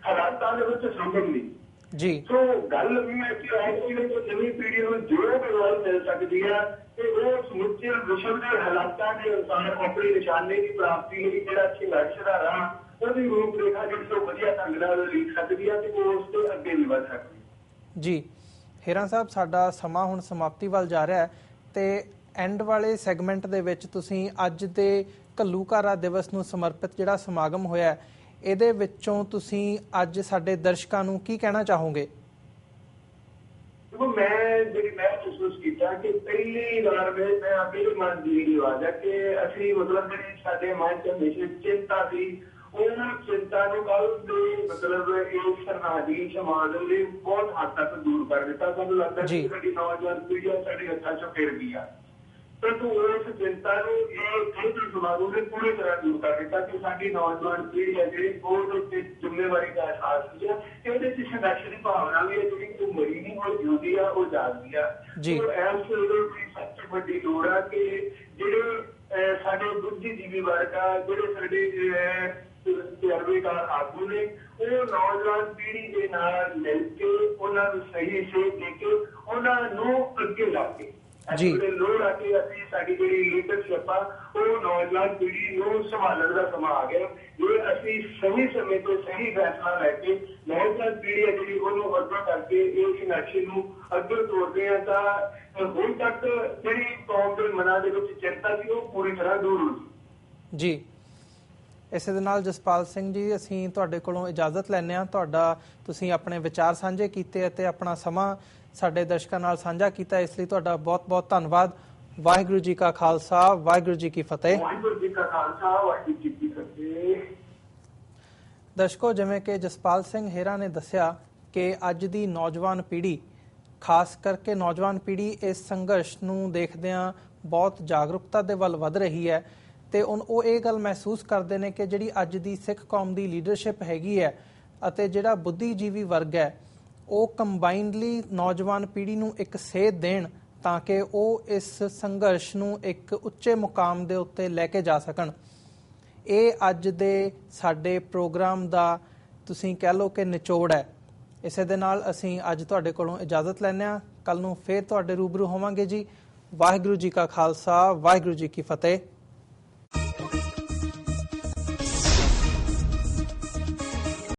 ਹਾਲਾਤਾਂ ਦੇ ਵਿੱਚ ਸੰਭਵ ਨਹੀਂ ਜੀ। ਸੋ ਗੱਲ ਵੀ ਹੈ ਕਿ ਨਵੀਂ ਪੀੜ੍ਹੀ ਨੂੰ ਜੋ ਅਗਵਾਈ ਮਿਲ ਸਕਦੀ ਹੈ ਤੇ ਉਹ ਸਮੁੱਚੇ ਵਿਸ਼ਵ ਦੇ ਹਾਲਾਤਾਂ ਦੇ ਅਨੁਸਾਰ ਆਪਣੀ ਨਿਸ਼ਾਨੇ ਦੀ ਪ੍ਰਾਪਤੀ ਲਈ ਜਿਹੜਾ ਸੰਘਰਸ਼ ਦਾ ਰਾਹ, ਉਹਦੀ ਰੂਪ ਰੇਖਾ ਜਿਹੜੀ ਉਹ ਵਧੀਆ ਢੰਗ ਨਾਲ ਲਿਖ ਸਕਦੀ ਹੈ ਤੇ ਉਹ ਉਸ ਤੋਂ ਅੱਗੇ ਵੀ ਵੱਧ ਸਕਦੀ ਹੈ ਜੀ। ਹੀਰਾ ਸਾਹਿਬ, ਸਾਡਾ ਸਮਾਂ ਹੁਣ ਸਮਾਪਤੀ ਵੱਲ ਜਾ ਰਿਹਾ ਹੈ ਤੇ ਐਂਡ ਵਾਲੇ ਸੈਗਮੈਂਟ ਦੇ ਵਿੱਚ ਤੁਸੀਂ ਅੱਜ ਦੇ ਘੱਲੂਘਾਰਾ ਦਿਵਸ ਨੂੰ ਸਮਰਪਿਤ ਜਿਹੜਾ ਸਮਾਗਮ ਹੋਇਆ, ਇਹਦੇ ਵਿੱਚੋਂ ਤੁਸੀਂ ਅੱਜ ਸਾਡੇ ਦਰਸ਼ਕਾਂ ਨੂੰ ਕੀ ਕਹਿਣਾ ਚਾਹੋਗੇ? ਦੇਖੋ, ਮੈਂ ਮਹਿਸੂਸ ਕੀਤਾ ਕਿ ਪਹਿਲੀ ਵਾਰ ਮੈਂ ਆਪਣੇ ਮਨ ਦੀ ਜਿਹੜੀ ਆਵਾਜ਼ ਹੈ ਕਿ ਅਸੀਂ ਮਤਲਬ ਜਿਹੜੀ ਸਾਡੇ ਮਨ ਚ ਹਮੇਸ਼ਾ ਚਿੰਤਾ ਸੀ, ਉਹਨਾਂ ਚਿੰਤਾ ਨੂੰ ਕੱਲ ਦੇ ਮਤਲਬ ਇਸ ਸਮਾਜੀ ਸਮਾਗਮ ਦੇ ਬਹੁਤ ਹੱਦ ਤੱਕ ਦੂਰ ਕਰ ਦਿੱਤਾ। ਸਾਨੂੰ ਲੱਗਦਾ ਕਿ ਸਾਡੀ ਨੌਜਵਾਨ ਪੀੜ੍ਹੀ ਸਾਡੇ ਹੱਥਾਂ ਚੋਂ ਫਿਰ ਗਈ ਆ, ਪਰੰਤੂ ਉਸ ਚਿੰਤਾ ਨੂੰ ਇਹ ਖੇਤਰ ਸਮਾਗਮ ਨੇ ਪੂਰੀ ਤਰ੍ਹਾਂ ਦੂਰ ਕਰ ਦਿੱਤਾ ਕਿ ਸਾਡੀ ਨੌਜਵਾਨ ਪੀੜ੍ਹੀ ਹੈ ਜਿਹੜੀ ਉਹਦੇ ਉੱਤੇ ਜ਼ਿੰਮੇਵਾਰੀ ਦਾ ਅਹਿਸਾਸ ਹੋਇਆ ਤੇ ਉਹਦੇ ਚ ਸੰਘਰਸ਼ ਦੀ ਭਾਵਨਾ ਵੀ ਹੈ ਜਿਹੜੀ ਉਹ ਮਰੀ ਨਹੀਂ, ਉਹ ਜਿਉਂਦੀ ਆ, ਉਹ ਜਾਗਦੀ ਆ। ਇਸ ਵੇਲੇ ਸਭ ਤੋਂ ਵੱਡੀ ਲੋੜ ਆ ਕਿ ਜਿਹੜੇ ਸਾਡੇ ਬੁੱਧੀਜੀਵੀ ਵਰਗ ਆ, ਜਿਹੜੇ ਸਾਡੇ ਤਜਰਬੇਕਾਰ ਆਗੂ ਨੇ, ਉਹ ਨੌਜਵਾਨ ਪੀੜ੍ਹੀ ਦੇ ਨਾਲ ਮਿਲ ਕੇ ਉਹਨਾਂ ਨੂੰ ਸਹੀ ਸੇਧ ਦੇ ਕੇ ਉਹਨਾਂ ਨੂੰ ਅੱਗੇ ਲਾ ਕੇ ਲੋੜ ਆ ਕਿ ਅਸੀਂ ਸਾਡੀ ਜਿਹੜੀ ਲੀਡਰਸ਼ਿਪ ਆ ਉਹ ਨੌਜਵਾਨ ਪੀੜ੍ਹੀ ਨੂੰ ਸੰਭਾਲਣ ਦਾ ਸਮਾਂ ਆ ਗਿਆ। ਜੇ ਅਸੀਂ ਸਹੀ ਸਮੇਂ ਤੇ ਸਹੀ ਫੈਸਲਾ ਲੈ ਕੇ ਨੌਜਵਾਨ ਪੀੜ੍ਹੀ ਹੈ ਜਿਹੜੀ ਉਹਨੂੰ ਅੱਗੇ ਕਰਕੇ ਇਸ ਸੰਘਰਸ਼ ਨੂੰ ਅੱਗੇ ਤੋਰਦੇ ਆ ਤਾਂ ਹੁਣ ਤੱਕ ਜਿਹੜੀ ਕੌਮ ਦੇ ਮਨਾਂ ਦੇ ਵਿੱਚ ਚਿੰਤਾ ਸੀ ਉਹ ਪੂਰੀ ਤਰ੍ਹਾਂ ਦੂਰ ਹੋ ਜੀ। ਇਸੇ ਦੇ ਨਾਲ ਜਸਪਾਲ ਸਿੰਘ ਜੀ, ਅਸੀਂ ਤੁਹਾਡੇ ਕੋਲੋਂ ਇਜਾਜ਼ਤ ਲੈਂਦੇ ਹਾਂ। ਤੁਸੀਂ ਆਪਣੇ ਵਿਚਾਰ ਸਾਂਝੇ ਕੀਤੇ ਅਤੇ ਆਪਣਾ ਸਮਾਂ ਸਾਡੇ ਦਰਸ਼ਕਾਂ ਨਾਲ ਸਾਂਝਾ ਕੀਤਾ, ਇਸ ਲਈ ਤੁਹਾਡਾ ਬਹੁਤ-ਬਹੁਤ ਧੰਨਵਾਦ। ਵਾਹਿਗੁਰੂ ਜੀ ਕਾ ਖਾਲਸਾ, ਵਾਹਿਗੁਰੂ ਜੀ ਕੀ ਫਤਿਹ। ਵਾਹਿਗੁਰੂ ਜੀ ਕਾ ਖਾਲਸਾ, ਵਾਹਿਗੁਰੂ ਜੀ ਕੀ ਫਤਿਹ। ਦਰਸ਼ਕੋ, ਜਿਵੇਂ ਕਿ ਜਸਪਾਲ ਸਿੰਘ ਹੇਰਾ ਨੇ ਦੱਸਿਆ ਕਿ ਅੱਜ ਦੀ ਨੌਜਵਾਨ ਪੀੜ੍ਹੀ, ਖਾਸ ਕਰਕੇ ਨੌਜਵਾਨ ਪੀੜ੍ਹੀ, ਇਸ ਸੰਘਰਸ਼ ਨੂੰ ਦੇਖਦਿਆਂ ਬਹੁਤ ਜਾਗਰੂਕਤਾ ਦੇ ਵੱਲ ਵਧ ਰਹੀ ਹੈ ਤੇ ਉਹ ਇਹ ਗੱਲ ਮਹਿਸੂਸ ਕਰਦੇ ਨੇ ਕਿ ਜਿਹੜੀ ਅੱਜ ਦੀ ਸਿੱਖ ਕੌਮ ਦੀ ਲੀਡਰਸ਼ਿਪ ਹੈਗੀ ਹੈ ਅਤੇ ਜਿਹੜਾ ਬੁੱਧੀਜੀਵੀ ਵਰਗ ਹੈ ਉਹ ਕੰਬਾਈਨਡਲੀ ਨੌਜਵਾਨ ਪੀੜ੍ਹੀ ਨੂੰ ਇੱਕ ਸੇਧ ਦੇਣ ਤਾਂ ਕਿ ਉਹ ਇਸ ਸੰਘਰਸ਼ ਨੂੰ ਇੱਕ ਉੱਚੇ ਮੁਕਾਮ ਦੇ ਉੱਤੇ ਲੈ ਕੇ ਜਾ ਸਕਣ। ਇਹ ਅੱਜ ਦੇ ਸਾਡੇ ਪ੍ਰੋਗਰਾਮ ਦਾ ਤੁਸੀਂ ਕਹਿ ਲਓ ਕਿ ਨਿਚੋੜ ਹੈ। ਇਸੇ ਦੇ ਨਾਲ ਅਸੀਂ ਅੱਜ ਤੁਹਾਡੇ ਕੋਲੋਂ ਇਜਾਜ਼ਤ ਲੈਂਦੇ ਹਾਂ। ਕੱਲ ਨੂੰ ਫੇਰ ਤੁਹਾਡੇ ਰੂਬਰੂ ਹੋਵਾਂਗੇ ਜੀ। ਵਾਹਿਗੁਰੂ ਜੀ ਕਾ ਖਾਲਸਾ, ਵਾਹਿਗੁਰੂ ਜੀ ਕੀ ਫਤਿਹ।